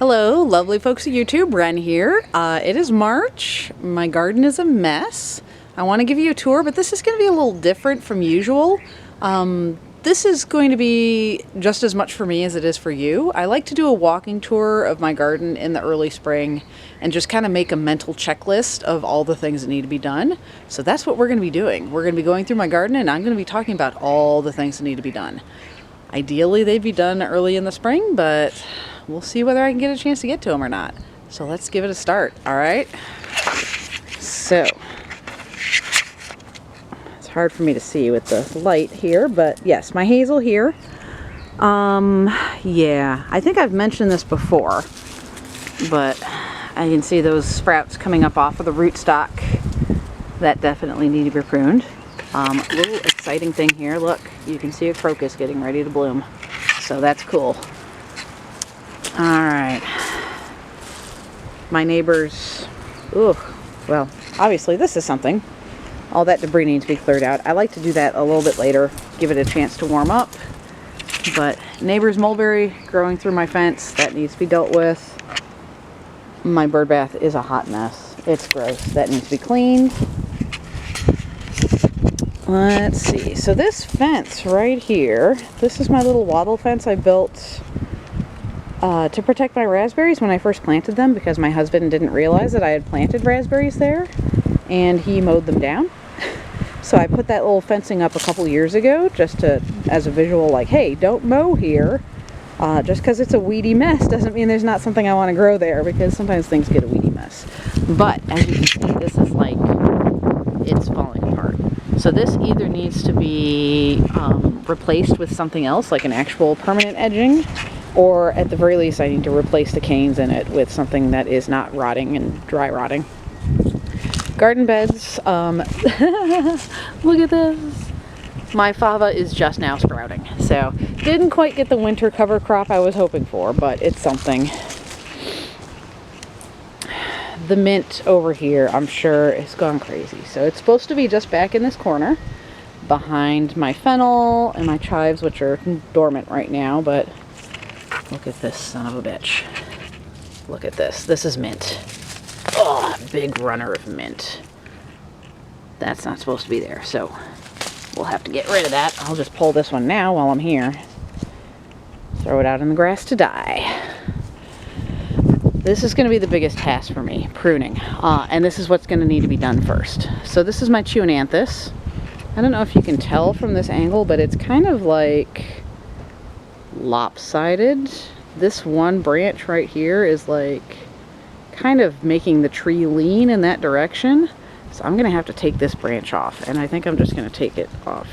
Hello, lovely folks of YouTube. Ren here. It is March. My garden is a mess. I want to give you a tour, but this is going to be a little different from usual. This is going to be just as much for me as it is for you. I like to do a walking tour of my garden in the early spring and just kind of make a mental checklist of all the things that need to be done. So that's what we're going to be doing. We're going to be going through my garden and I'm going to be talking about all the things that need to be done. Ideally, they'd be done early in the spring, but we'll see whether I can get a chance to get to them or not. So let's give it a start, all right? So, it's hard for me to see with the light here, but yes, my hazel here. Yeah, I think I've mentioned this before, but I can see those sprouts coming up off of the rootstock that definitely need to be pruned. A little exciting thing here, look, you can see a crocus getting ready to bloom. So that's cool. Alright. My neighbors, well, obviously this is something. All that debris needs to be cleared out. I like to do that a little bit later, give it a chance to warm up. But neighbor's mulberry growing through my fence, that needs to be dealt with. My bird bath is a hot mess. It's gross. That needs to be cleaned. Let's see, so this fence right here, this is my little wattle fence I built to protect my raspberries when I first planted them, because my husband didn't realize that I had planted raspberries there and he mowed them down. So I put that little fencing up a couple years ago just to, as a visual, like, hey, don't mow here. Just because it's a weedy mess doesn't mean there's not something I want to grow there, because sometimes things get a weedy mess. But as you can see, this is like, it's falling apart. So this either needs to be replaced with something else, like an actual permanent edging, or at the very least I need to replace the canes in it with something that is not rotting and dry rotting. Garden beds, look at this. My fava is just now sprouting, so didn't quite get the winter cover crop I was hoping for, but it's something. The mint over here, I'm sure, has gone crazy. So it's supposed to be just back in this corner behind my fennel and my chives, which are dormant right now, but look at this son of a bitch. Look at this. This is mint. Oh, big runner of mint. That's not supposed to be there, so we'll have to get rid of that. I'll just pull this one now while I'm here. Throw it out in the grass to die. This is going to be the biggest task for me, pruning, and this is what's going to need to be done first. So this is my Chionanthus. I don't know if you can tell from this angle, but it's kind of like lopsided. This one branch right here is like kind of making the tree lean in that direction. So I'm going to have to take this branch off, and I think I'm just going to take it off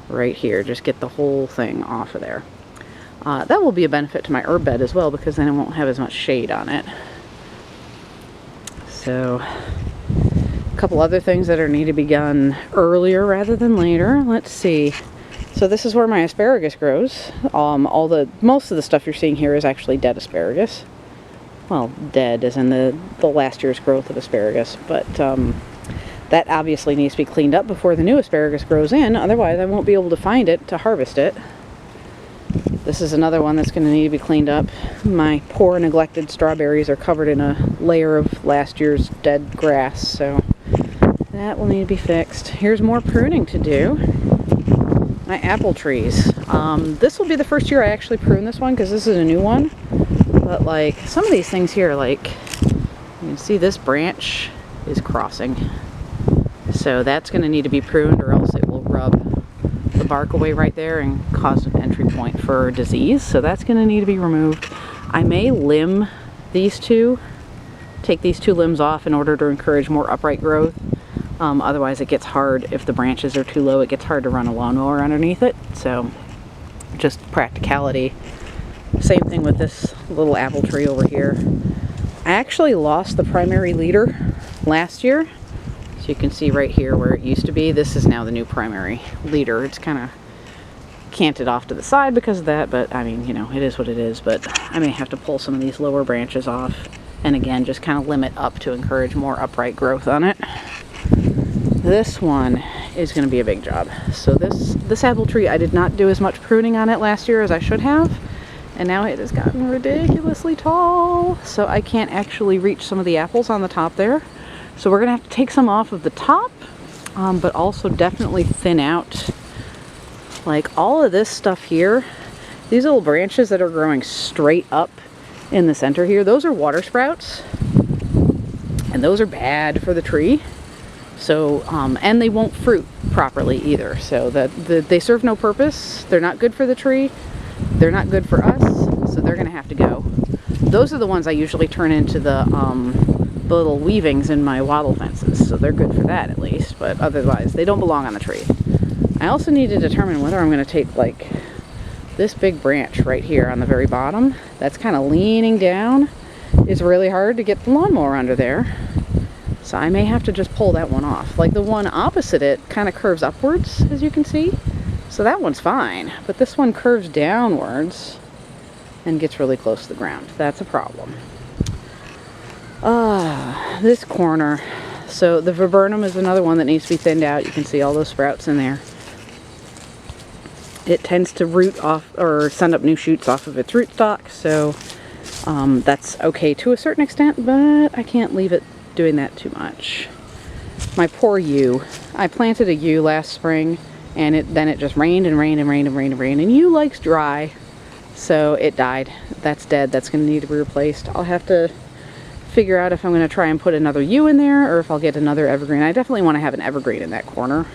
right here. Just get the whole thing off of there. That will be a benefit to my herb bed as well, because then it won't have as much shade on it. So, a couple other things that need to be done earlier rather than later. Let's see. So this is where my asparagus grows. Most of the stuff you're seeing here is actually dead asparagus. Well, dead as in the last year's growth of asparagus, but that obviously needs to be cleaned up before the new asparagus grows in. Otherwise, I won't be able to find it to harvest it. This is another one that's going to need to be cleaned up. My poor neglected strawberries are covered in a layer of last year's dead grass, so that will need to be fixed. Here's more pruning to do. My apple trees. This will be the first year I actually prune this one, because this is a new one. But like, some of these things here, like, you can see this branch is crossing. So that's going to need to be pruned, or else it will rub the bark away right there and cause an entry point for disease. So that's going to need to be removed. I may limb these two, take these two limbs off in order to encourage more upright growth. Otherwise it gets hard, if the branches are too low, it gets hard to run a lawnmower underneath it. So just practicality. Same thing with this little apple tree over here. I actually lost the primary leader last year. So you can see right here where it used to be, this is now the new primary leader. It's kind of canted off to the side because of that, but I mean, you know, it is what it is. But I may have to pull some of these lower branches off, and again, just kind of limit up to encourage more upright growth on it. This one is going to be a big job. So this apple tree, I did not do as much pruning on it last year as I should have, And now it has gotten ridiculously tall, so I can't actually reach some of the apples on the top there. So we're gonna have to take some off of the top, but also definitely thin out. Like all of this stuff here, these little branches that are growing straight up in the center here, those are water sprouts. And those are bad for the tree. So, and they won't fruit properly either. So they serve no purpose. They're not good for the tree. They're not good for us. So they're gonna have to go. Those are the ones I usually turn into the little weavings in my wattle fences. So they're good for that at least, but otherwise they don't belong on the tree. I also need to determine whether I'm gonna take like this big branch right here on the very bottom. That's kind of leaning down. It's really hard to get the lawnmower under there. So I may have to just pull that one off. Like the one opposite it kind of curves upwards, as you can see. So that one's fine, but this one curves downwards and gets really close to the ground. That's a problem. This corner. So the Viburnum is another one that needs to be thinned out. You can see all those sprouts in there. It tends to root off or send up new shoots off of its rootstock, so that's okay to a certain extent, but I can't leave it doing that too much. My poor yew. I planted a yew last spring, and then it just rained and rained and rained and rained and rained, and yew likes dry, so it died. That's dead. That's going to need to be replaced. I'll have to figure out if I'm going to try and put another yew in there, or if I'll get another evergreen. I definitely want to have an evergreen in that corner.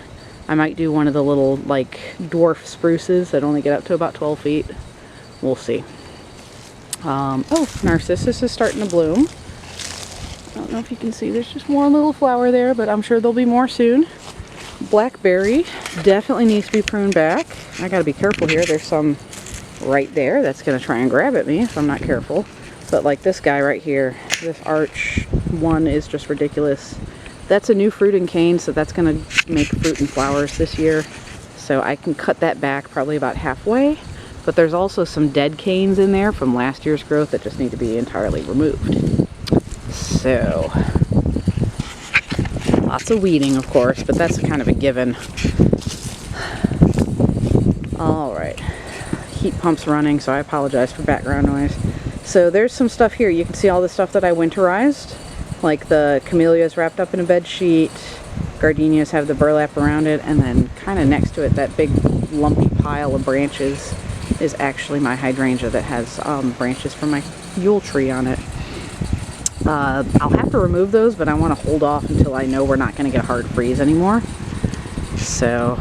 I might do one of the little, like, dwarf spruces that only get up to about 12 feet. We'll see. Oh, narcissus is starting to bloom. I don't know if you can see, there's just one little flower there, but I'm sure there'll be more soon. Blackberry definitely needs to be pruned back. I gotta be careful here. There's some right there that's gonna try and grab at me if I'm not careful. But like this guy right here, this arch one is just ridiculous. That's a new fruiting cane, so that's gonna make fruit and flowers this year. So I can cut that back probably about halfway. But there's also some dead canes in there from last year's growth that just need to be entirely removed. So, lots of weeding, of course, but that's kind of a given. Alright, heat pump's running, so I apologize for background noise. So there's some stuff here. You can see all the stuff that I winterized, like the camellias wrapped up in a bed sheet, gardenias have the burlap around it, and then kind of next to it, that big lumpy pile of branches is actually my hydrangea that has branches from my Yule tree on it. I'll have to remove those, but I want to hold off until I know we're not going to get a hard freeze anymore. So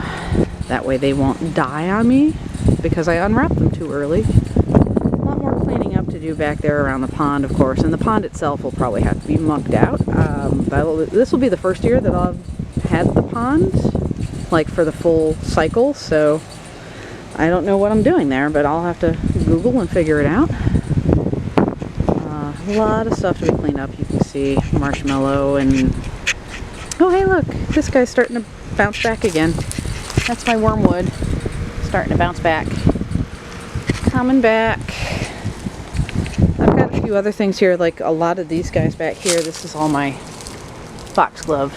that way they won't die on me because I unwrapped them too early. A lot more cleaning up to do back there around the pond, of course, and the pond itself will probably have to be mucked out. This will be the first year that I've had the pond, like for the full cycle, so I don't know what I'm doing there, but I'll have to Google and figure it out. A lot of stuff to be cleaned up. You can see marshmallow and... Oh, hey, look! This guy's starting to bounce back again. That's my wormwood. Starting to bounce back. Coming back. I've got a few other things here, like a lot of these guys back here. This is all my foxglove.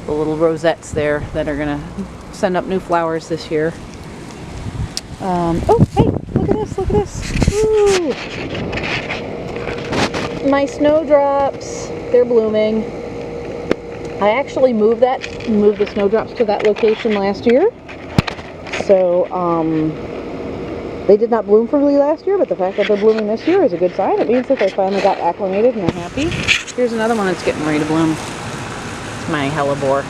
The little rosettes there that are going to send up new flowers this year. Oh, hey! Look at this! Look at this! Ooh! My snowdrops, they're blooming. I actually moved the snowdrops to that location last year. So, they did not bloom for me last year, but the fact that they're blooming this year is a good sign. It means that they finally got acclimated and they're happy. Here's another one that's getting ready to bloom. It's my hellebore.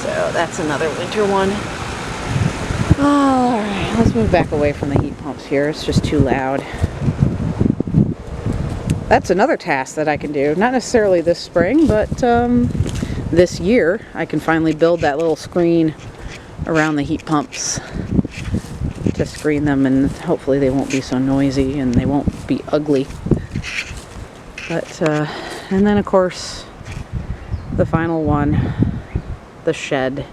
So that's another winter one. Alright, let's move back away from the heat pumps here. It's just too loud. That's another task that I can do. Not necessarily this spring, but this year I can finally build that little screen around the heat pumps to screen them, and hopefully they won't be so noisy and they won't be ugly. But, and then of course, the final one, the shed.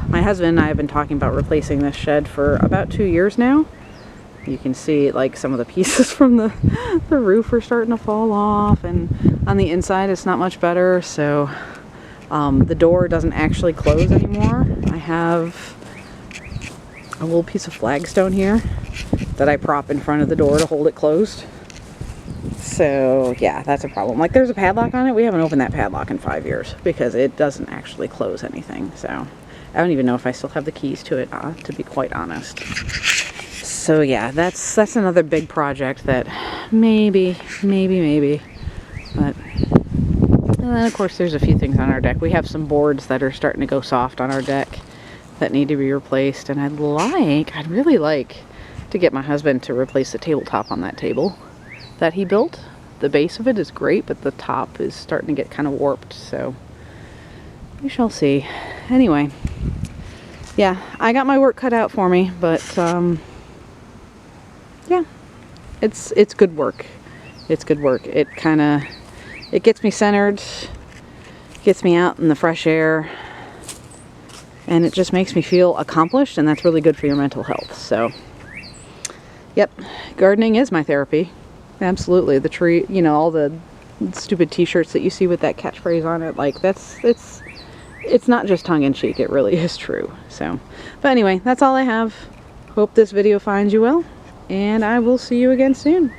My husband and I have been talking about replacing this shed for about 2 years now. You can see like some of the pieces from the roof are starting to fall off, and on the inside it's not much better. So the door doesn't actually close anymore. I have a little piece of flagstone here that I prop in front of the door to hold it closed. So yeah, that's a problem. Like, there's a padlock on it. We haven't opened that padlock in 5 years because it doesn't actually close anything. So I don't even know if I still have the keys to it, to be quite honest. So yeah, that's another big project that maybe. But, and then of course there's a few things on our deck. We have some boards that are starting to go soft on our deck that need to be replaced, and I'd really like to get my husband to replace the tabletop on that table that he built. The base of it is great, but the top is starting to get kind of warped, so we shall see. Anyway, yeah, I got my work cut out for me, but yeah, it's good work. It's good work. It gets me centered, gets me out in the fresh air, and it just makes me feel accomplished, and that's really good for your mental health. So yep, gardening is my therapy. Absolutely. The tree, you know, all the stupid t-shirts that you see with that catchphrase on it, like, it's not just tongue-in-cheek, it really is true. So, but anyway, that's all I have. Hope this video finds you well, and I will see you again soon.